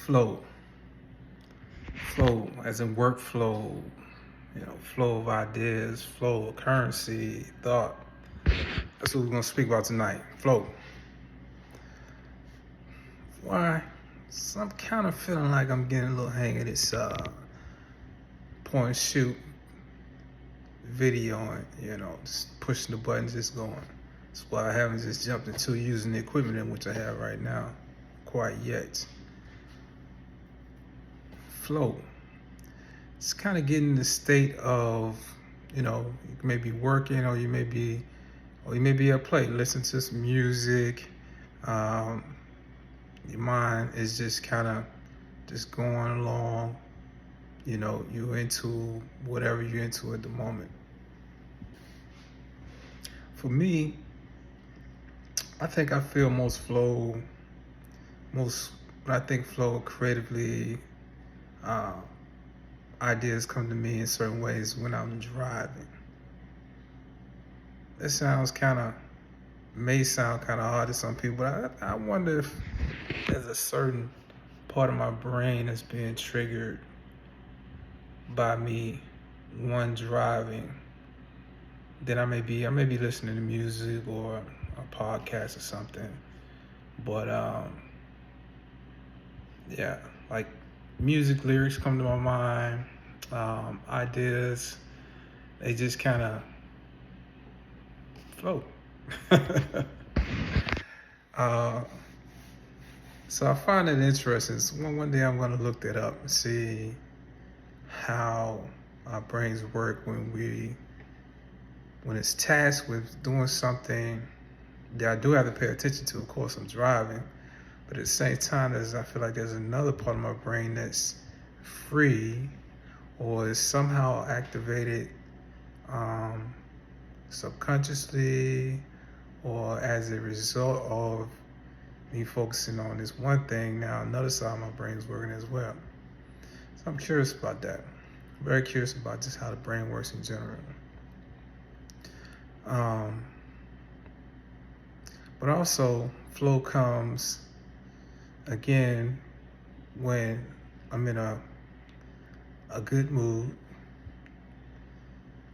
flow. Flow as in workflow, flow of ideas, flow of currency, thought. That's what we're gonna speak about tonight. Flow. Why? So I'm kind of feeling like I'm getting a little hang of this point and shoot video and just pushing the buttons, just going. That's why I haven't just jumped into using the equipment in which I have right now quite yet. Flow. It's kind of getting the state of, you may be working or you may be at play, listen to some music. Your mind is just kind of just going along. You're into whatever you're into at the moment. For me, I think I feel when I think flow creatively, ideas come to me in certain ways when I'm driving. That may sound kind of odd to some people, but I wonder if there's a certain part of my brain that's being triggered by me driving. Then I may be listening to music or a podcast or something, but like music lyrics come to my mind, ideas, they just kind of float. So I find it interesting. So one day I'm going to look that up and see how our brains work when it's tasked with doing something that I do have to pay attention to. Of course, I'm driving, but at the same time, I feel like there's another part of my brain that's free or is somehow activated subconsciously or as a result of me focusing on this one thing. Now another side of my brain is working as well. So I'm curious about that. Very curious about just how the brain works in general. But also flow comes again when I'm in a good mood.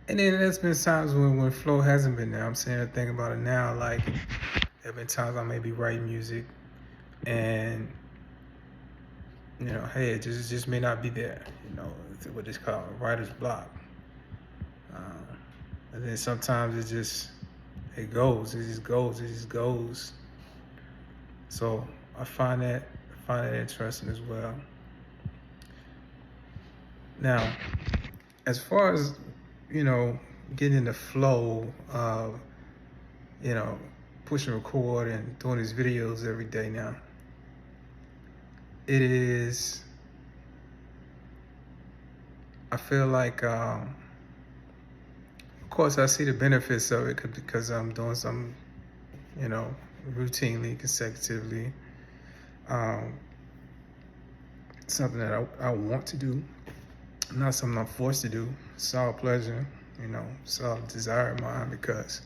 And then there's been times when flow hasn't been there. I'm saying a thing about it now, like there have been times I may be writing music and hey, it just may not be there. It's what it's called, writer's block. And then sometimes it just goes. So I find that interesting as well. Now, as far as getting in the flow of pushing record and doing these videos every day now, I feel like of course I see the benefits of it because I'm doing some routinely, consecutively, something that I want to do, not something I'm forced to do. It's all pleasure, it's all desire of mine because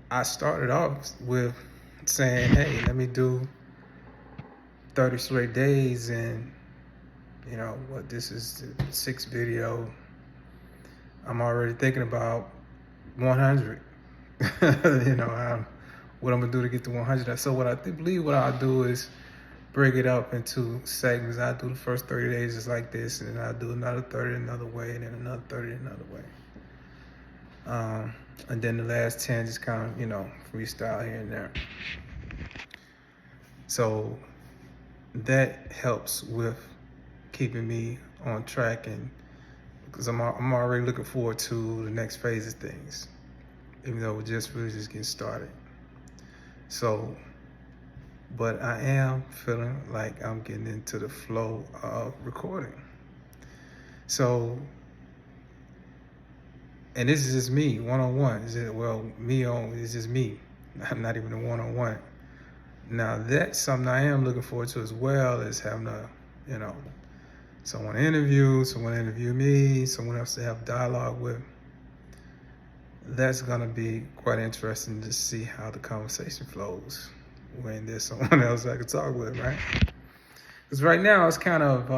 I started off with saying, hey, let me do 30 straight days, and this is the 6th video. I'm already thinking about 100. What I'm gonna do to get to 100. So what I believe what I'll do is break it up into segments. I do the first 30 days just like this, and then I do another 30 another way, and then another 30 another way. And then the last 10 just kind of, freestyle here and there. So that helps with keeping me on track, and because I'm already looking forward to the next phase of things, even though we're just getting started. So, but I am feeling like I'm getting into the flow of recording. So, and this is just me, one-on-one. It's just me. I'm not even a one-on-one. Now that's something I am looking forward to as well, is having someone interview me, someone else to have dialogue with. that's gonna be quite interesting to see how the conversation flows when there's someone else I can talk with, right? Because right now it's kind of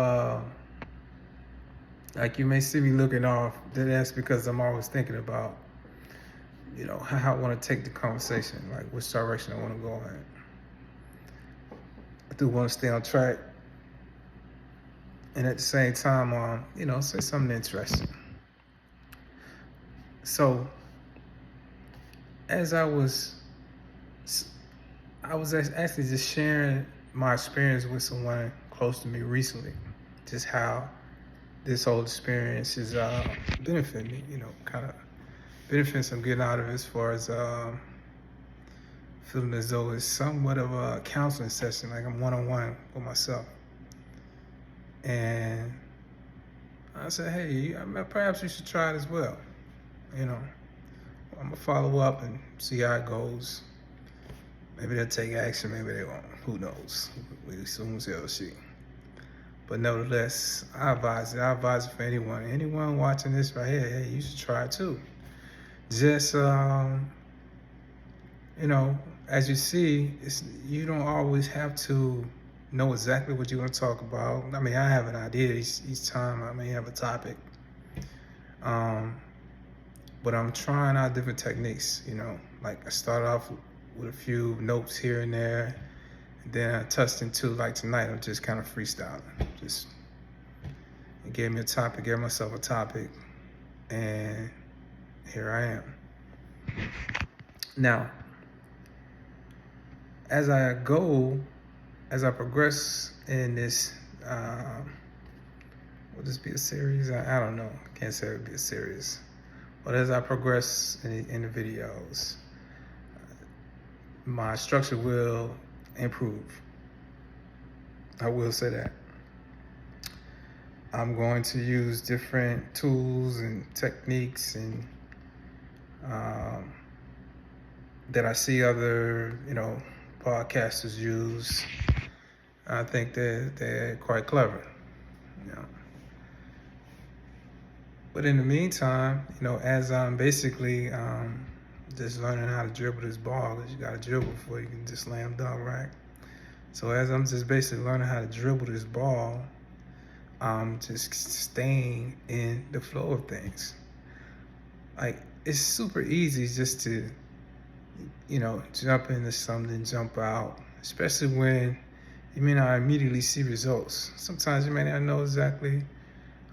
like you may see me looking off. That's because I'm always thinking about, how I want to take the conversation, like which direction I want to go in. I do want to stay on track, and at the same time, say something interesting. So, as I was actually just sharing my experience with someone close to me recently, just how this whole experience is benefiting me, kind of benefits I'm getting out of it, as far as feeling as though it's somewhat of a counseling session, like I'm one-on-one with myself. And I said, hey, perhaps you should try it as well. I'm gonna follow up and see how it goes. Maybe they'll take action, maybe they won't. Who knows? We soon shall see. But nevertheless, I advise it for anyone watching this right here. Hey, you should try it too. Just as you see, you don't always have to know exactly what you're going to talk about. I mean, I have an idea each time. I may have a topic, but I'm trying out different techniques. Like I start off with a few notes here and there, and then I touched into, like tonight, I'm just kind of freestyling. It gave me a topic, gave myself a topic, and here I am. Now, as I progress in this, will this be a series? I don't know. Can't say it would be a series. But as I progress in the videos, my structure will improve. I will say that. I'm going to use different tools and techniques and that I see other, podcasters use. I think they're quite clever, But in the meantime, as I'm basically just learning how to dribble this ball, because you got to dribble before you can just slam dunk, right? So as I'm just basically learning how to dribble this ball, I'm just staying in the flow of things. Like, it's super easy just to, jump into something, jump out, especially when you may not immediately see results. Sometimes you may not know exactly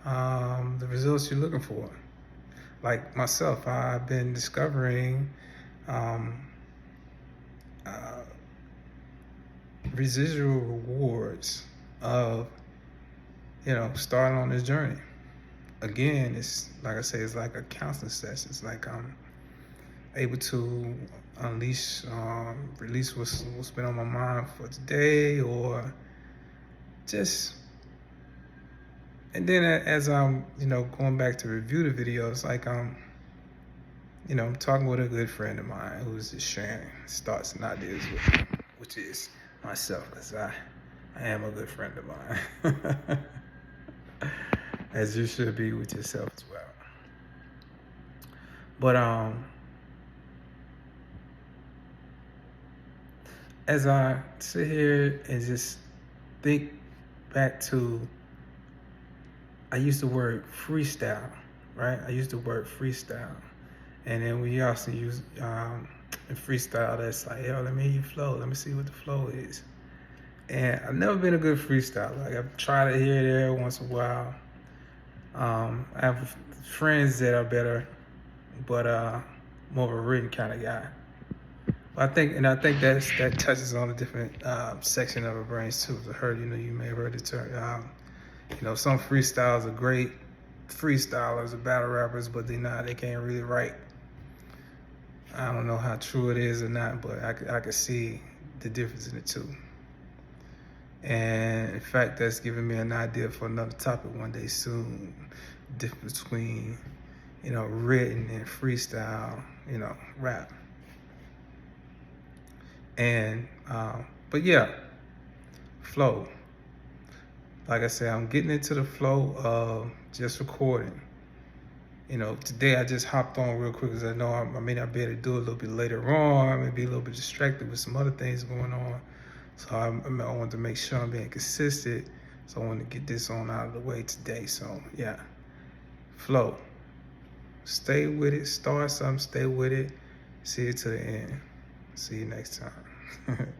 the results you're looking for. Like myself, I've been discovering residual rewards of, starting on this journey. Again, it's like I say, it's like a counseling session. It's like I'm able to release what's been on my mind for today, or just. And then as I'm, going back to review the videos, like I'm talking with a good friend of mine who's just sharing thoughts and ideas with me, which is myself, because I am a good friend of mine, as you should be with yourself as well. But as I sit here and just think back to, I used the word freestyle, right? I used the word freestyle. And then we also use in freestyle, that's like, let me hear you flow. Let me see what the flow is. And I've never been a good freestyler. Like, I've tried it here and there once in a while. I have friends that are better, but more of a written kind of guy. I think that touches on a different section of our brains too. I heard, you may have heard the term. Some freestyles are great freestylers or battle rappers, but they can't really write. I don't know how true it is or not, but I can see the difference in the two. And in fact, that's giving me an idea for another topic one day soon. The difference between, written and freestyle, rap. And, but yeah, flow. Like I said, I'm getting into the flow of just recording. You know, today I just hopped on real quick because I know I may not be able to do it a little bit later on. I may be a little bit distracted with some other things going on. So I wanted to make sure I'm being consistent. So I wanted to get this on out of the way today. So yeah, flow. Stay with it. Start something. Stay with it. See it to the end. See you next time.